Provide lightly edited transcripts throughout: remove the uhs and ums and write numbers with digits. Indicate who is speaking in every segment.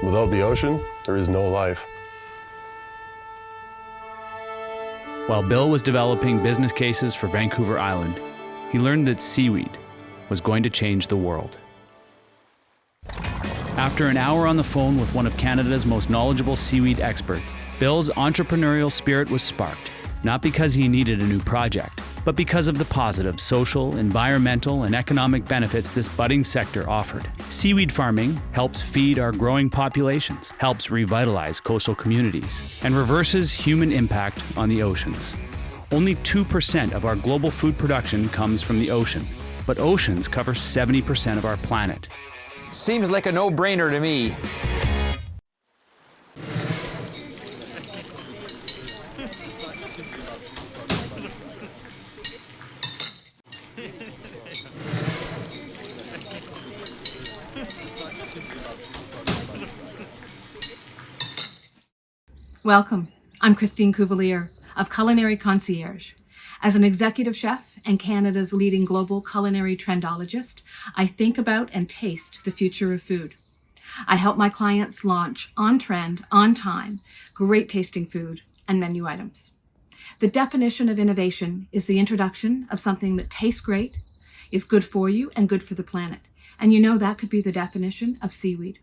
Speaker 1: Without the ocean, there is no life.
Speaker 2: While Bill was developing business cases for Vancouver Island, he learned that seaweed was going to change the world. After an hour on the phone with one of Canada's most knowledgeable seaweed experts, Bill's entrepreneurial spirit was sparked, not because he needed a new project, but because of the positive social, environmental, and economic benefits this budding sector offered. Seaweed farming helps feed our growing populations, helps revitalize coastal communities, and reverses human impact on the oceans. Only 2% of our global food production comes from the ocean, but oceans cover 70% of our planet.
Speaker 3: Seems like a no-brainer to me.
Speaker 4: Welcome. I'm Christine Cuvelier of Culinary Concierge. As an executive chef and Canada's leading global culinary trendologist, I think about and taste the future of food. I help my clients launch on trend, on time, great tasting food and menu items. The definition of innovation is the introduction of something that tastes great, is good for you and good for the planet. And you know that could be the definition of seaweed.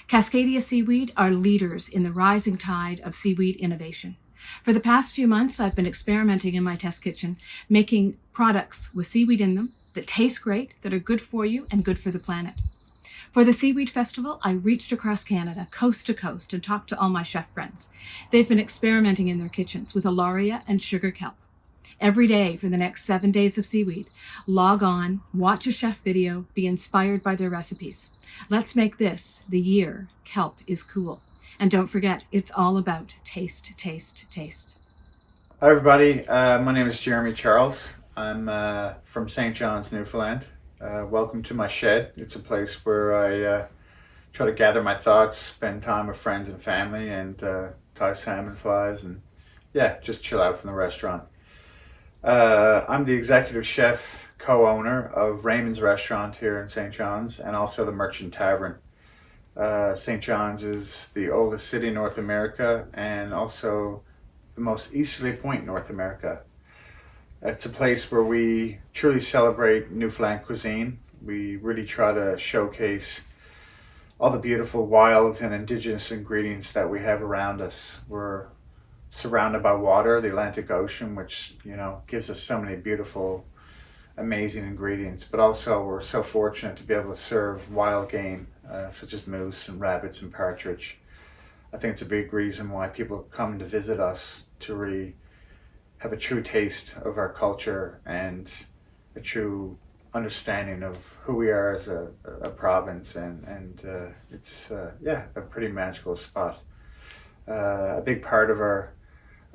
Speaker 4: Cascadia Seaweed are leaders in the rising tide of seaweed innovation. For the past few months, I've been experimenting in my test kitchen, making products with seaweed in them that taste great, that are good for you and good for the planet. For the Seaweed Festival, I reached across Canada, coast to coast, and talked to all my chef friends. They've been experimenting in their kitchens with alaria and sugar kelp. Every day for the next 7 days of seaweed, log on, watch a chef video, be inspired by their recipes. Let's make this the year kelp is cool. And don't forget, it's all about taste, taste, taste.
Speaker 5: Hi everybody, my name is Jeremy Charles. I'm from St. John's, Newfoundland. Welcome to my shed. It's a place where I try to gather my thoughts, spend time with friends and family, and tie salmon flies, and yeah, just chill out from the restaurant. I'm the executive chef, co-owner of Raymond's Restaurant here in St. John's, and also the Merchant Tavern. St. John's is the oldest city in North America and also the most easterly point in North America. It's a place where we truly celebrate Newfoundland cuisine. We really try to showcase all the beautiful wild and indigenous ingredients that we have around us. We're surrounded by water, the Atlantic Ocean, which, you know, gives us so many beautiful, amazing ingredients, but also we're so fortunate to be able to serve wild game, such as moose and rabbits and partridge. I think it's a big reason why people come to visit us, to really have a true taste of our culture and a true understanding of who we are as a province, and it's yeah, a pretty magical spot. A big part of our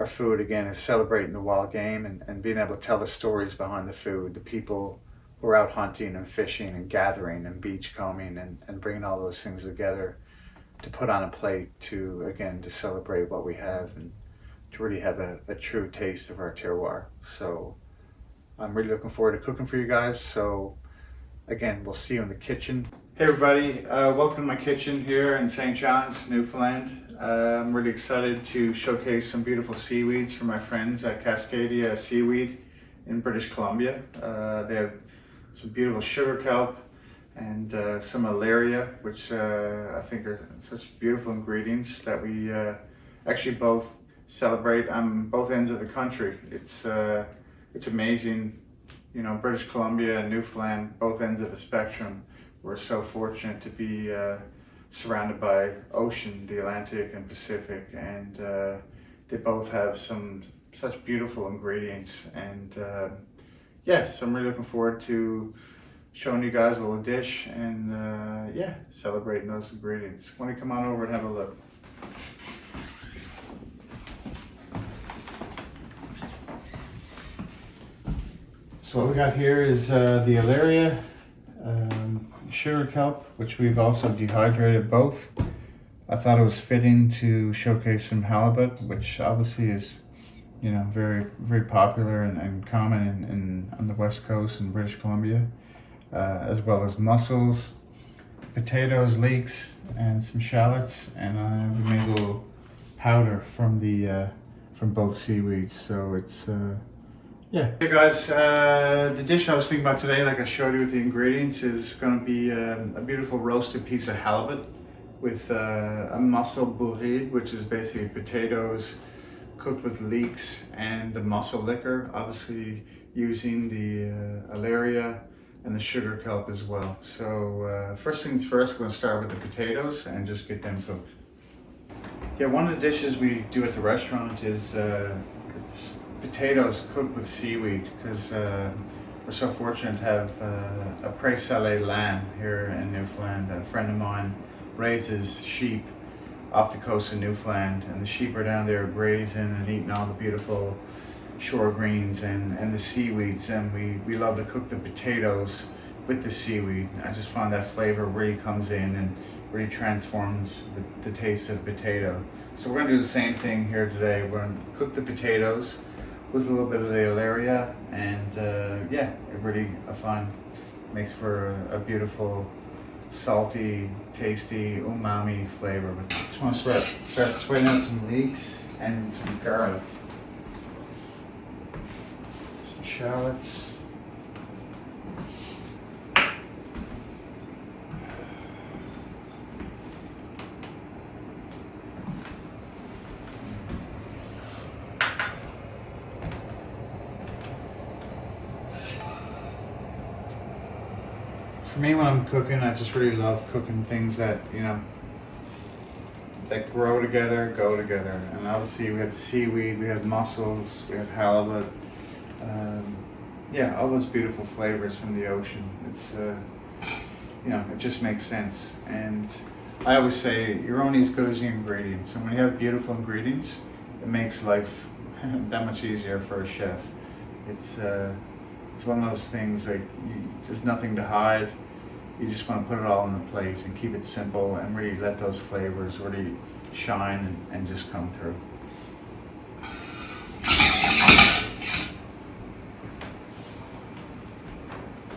Speaker 5: food, again, is celebrating the wild game and being able to tell the stories behind the food, the people who are out hunting and fishing and gathering and beachcombing and bringing all those things together to put on a plate to, again, to celebrate what we have and to really have a true taste of our terroir. So I'm really looking forward to cooking for you guys. So again, we'll see you in the kitchen. Hey everybody, welcome to my kitchen here in St. John's, Newfoundland. I'm really excited to showcase some beautiful seaweeds for my friends at Cascadia Seaweed in British Columbia. They have some beautiful sugar kelp and some alaria, which I think are such beautiful ingredients that we actually both celebrate on both ends of the country. It's amazing, you know, British Columbia and Newfoundland, both ends of the spectrum. We're so fortunate to be surrounded by ocean, the Atlantic and Pacific, and they both have such beautiful ingredients. And yeah, so I'm really looking forward to showing you guys a little dish and yeah, celebrating those ingredients. Why don't you come on over and have a look. So what we got here is the alaria, sugar kelp, which we've also dehydrated both. I thought it was fitting to showcase some halibut, which obviously is, you know, very, very popular and common on the West Coast in British Columbia, as well as mussels, potatoes, leeks, and some shallots, and we made a little powder from the from both seaweeds. So it's yeah. Hey guys, the dish I was thinking about today, like I showed you with the ingredients, is going to be a beautiful roasted piece of halibut with a mussel bourrée, which is basically potatoes cooked with leeks and the mussel liquor, obviously using the alaria and the sugar kelp as well. So first things first, we're going to start with the potatoes and just get them cooked. Yeah, one of the dishes we do at the restaurant is it's potatoes cooked with seaweed, because we're so fortunate to have a pré-salé lamb here in Newfoundland. A friend of mine raises sheep off the coast of Newfoundland, and the sheep are down there grazing and eating all the beautiful shore greens and the seaweeds, and we love to cook the potatoes with the seaweed. I just find that flavor really comes in and really transforms the taste of the potato. So we're going to do the same thing here today. We're going to cook the potatoes with a little bit of the alaria, and yeah, it really makes for a beautiful, salty, tasty, umami flavor. But I just want to start sweating out some leeks and some garlic. Some shallots. For me, when I'm cooking, I just really love cooking things that, you know, that grow together, go together. And obviously we have the seaweed, we have mussels, we have halibut. Yeah, all those beautiful flavors from the ocean. It's, you know, it just makes sense. And I always say, you're only as good as your ingredients. And when you have beautiful ingredients, it makes life that much easier for a chef. It's one of those things, like, there's nothing to hide. You just want to put it all on the plate and keep it simple and really let those flavors really shine and just come through.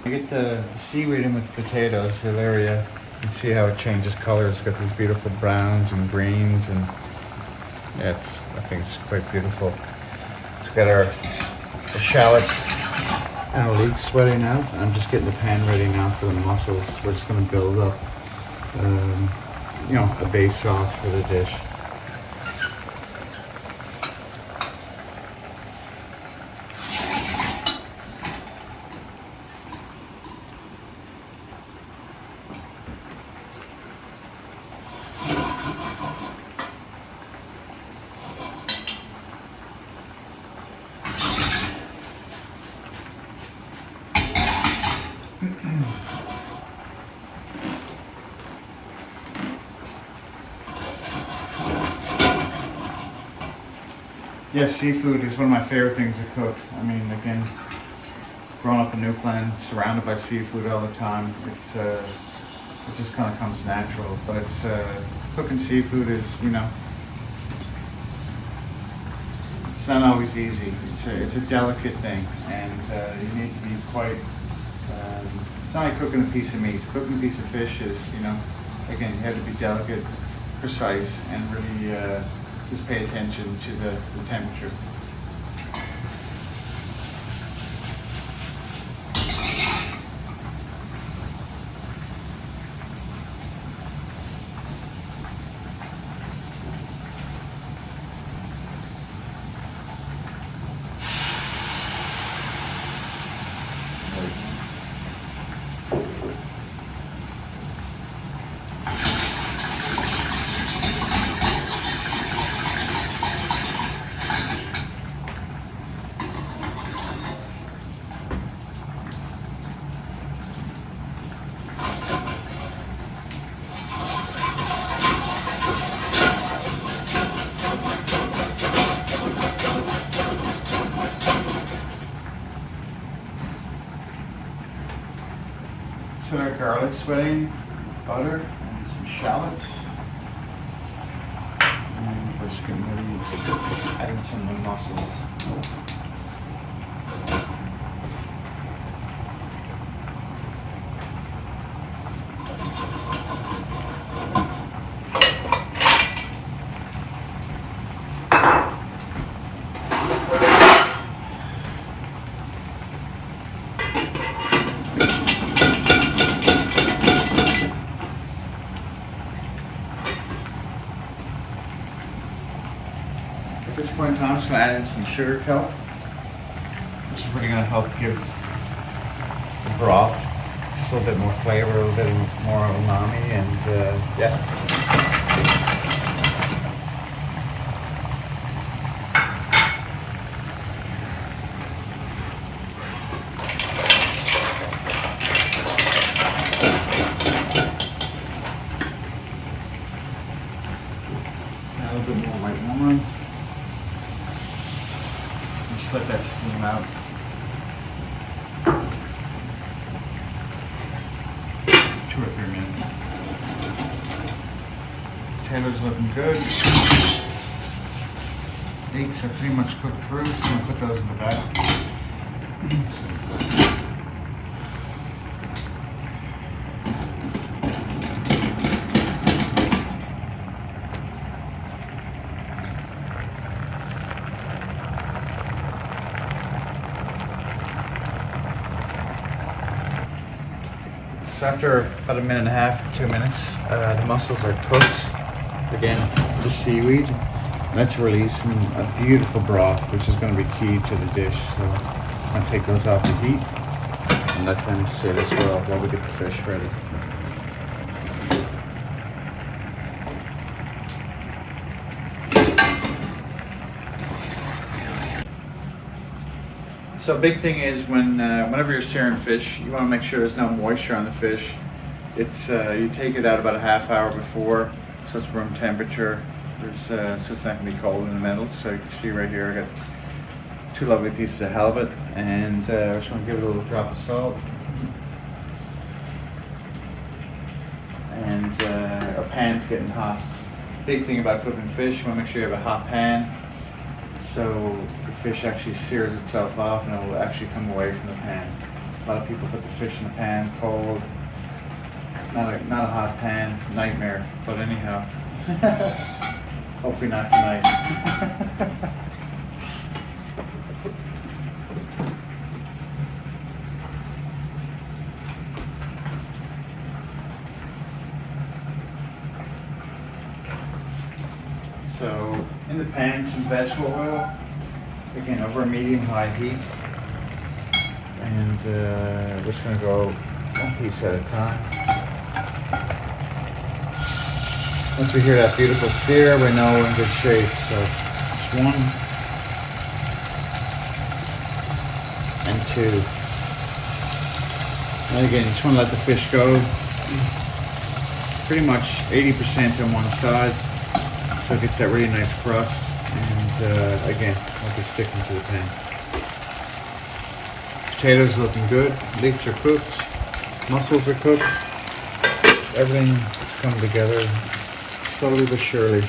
Speaker 5: You get the seaweed in with the potatoes, the alaria. You can see how it changes color. It's got these beautiful browns and greens, and yeah, I think it's quite beautiful. It's got our shallots and our leeks sweating out. I'm just getting the pan ready now for the mussels. We're just going to build up, you know, a base sauce for the dish. Yes, seafood is one of my favorite things to cook. I mean, again, growing up in Newfoundland, surrounded by seafood all the time, it's it just kind of comes natural. But it's cooking seafood is, you know, it's not always easy. It's a delicate thing, and you need to be quite. It's not like cooking a piece of meat. Cooking a piece of fish is, you know, again, you have to be delicate, precise, and really. Just pay attention to the temperature. Put our garlic sweating, butter, and some shallots. And we're just getting ready, adding some of the mussels. point in time, I'm just going to add in some sugar kelp, which is really going to help give the broth just a little bit more flavor, a little bit more umami, and yeah. A little bit more white wine. Just let that steam out. 2 or 3 minutes. Potatoes looking good. Eggs are pretty much cooked through. I'm going to put those in the back. So after about 1.5 minutes, 2 minutes, the mussels are cooked. Again, the seaweed. And that's releasing a beautiful broth, which is going to be key to the dish. So I'm going to take those off the heat and let them sit as well while we get the fish ready. So a big thing is whenever you're searing fish, you want to make sure there's no moisture on the fish. It's you take it out about a half hour before, so it's room temperature. So it's not going to be cold in the middle. So you can see right here, I got 2 lovely pieces of halibut, and I just want to give it a little drop of salt. And our pan's getting hot. Big thing about cooking fish, you want to make sure you have a hot pan, so the fish actually sears itself off and it will actually come away from the pan. A lot of people put the fish in the pan cold. Not a hot pan, nightmare. But anyhow, hopefully not tonight. So in the pan, some vegetable oil, again over a medium-high heat, and we're just going to go 1 piece at a time. Once we hear that beautiful sear, we know we're in good shape. So it's 1 and 2, and again, just want to let the fish go pretty much 80% on one side. So it gets that really nice crust, and again, I'll be sticking to the pan. Potatoes looking good, leeks are cooked, mussels are cooked, everything is coming together slowly but surely.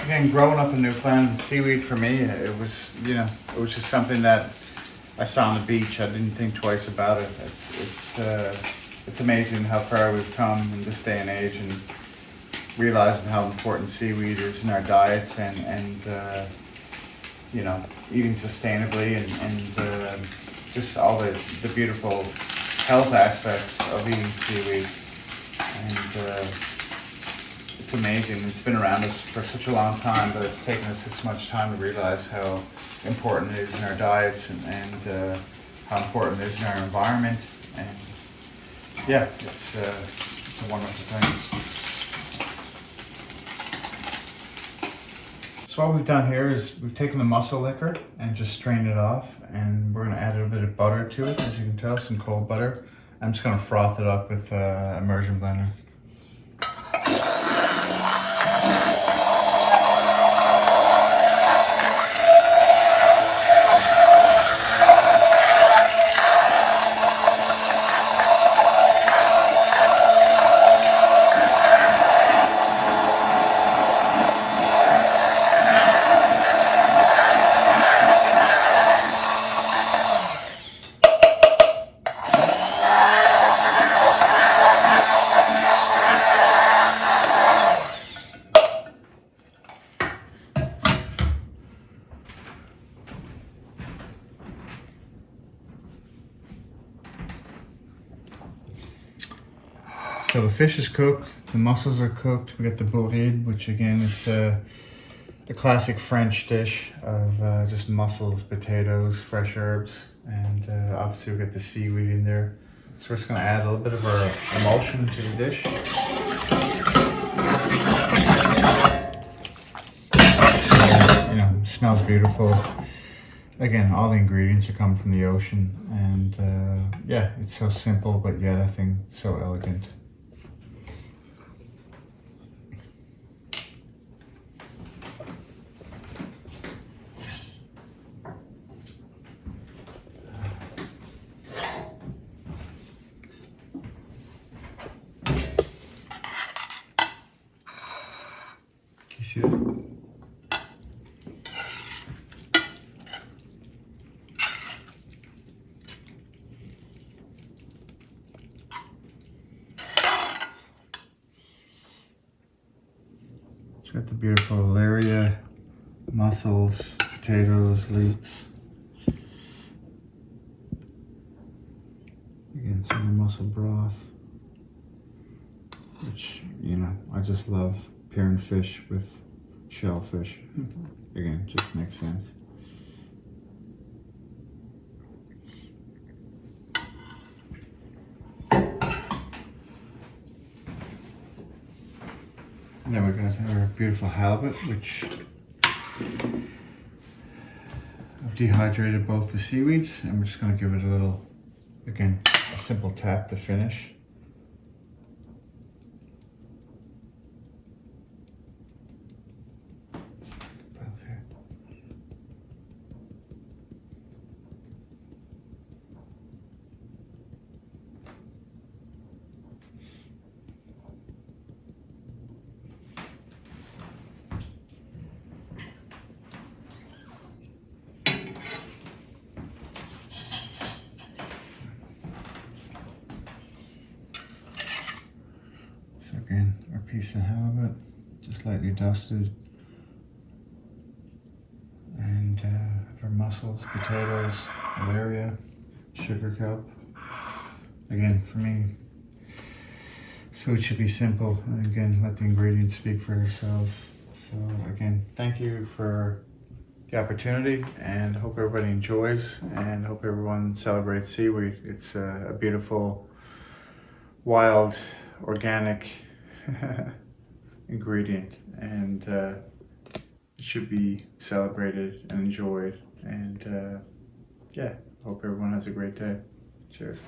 Speaker 5: Again, growing up in Newfoundland, seaweed for me, it was just something that I saw on the beach. I didn't think twice about it. It's amazing how far we've come in this day and age, and realizing how important seaweed is in our diets, and eating sustainably, and just all the beautiful health aspects of eating seaweed. And it's amazing. It's been around us for such a long time, but it's taken us this much time to realize how important it is in our diets, and how important it is in our environment. And yeah, it's a wonderful thing. So what we've done here is we've taken the mussel liquor and just strained it off, and we're going to add a bit of butter to it, as you can tell, some cold butter. I'm just going to froth it up with an immersion blender. So the fish is cooked, the mussels are cooked. We got the bourride, which again, it's a classic French dish of just mussels, potatoes, fresh herbs, and obviously we got the seaweed in there. So we're just gonna add a little bit of our emulsion to the dish. You know, it smells beautiful. Again, all the ingredients are coming from the ocean, and yeah, it's so simple, but yet I think so elegant. Can you see that? It's got the beautiful Alaria, mussels, potatoes, leeks. Again, some mussel broth, which, you know, I just love pairing fish with shellfish. Again, just makes sense. And then we got our beautiful halibut, which I've dehydrated both the seaweeds, and we're just going to give it a little, again, a simple tap to finish. So again, our piece of halibut, just lightly dusted, and our mussels, potatoes, Alaria, sugar kelp. Again, for me, food should be simple, and again, let the ingredients speak for themselves. So again, thank you for the opportunity, and hope everybody enjoys, and hope everyone celebrates seaweed. It's a beautiful, wild, organic ingredient, and it should be celebrated and enjoyed. And yeah, hope everyone has a great day. Cheers.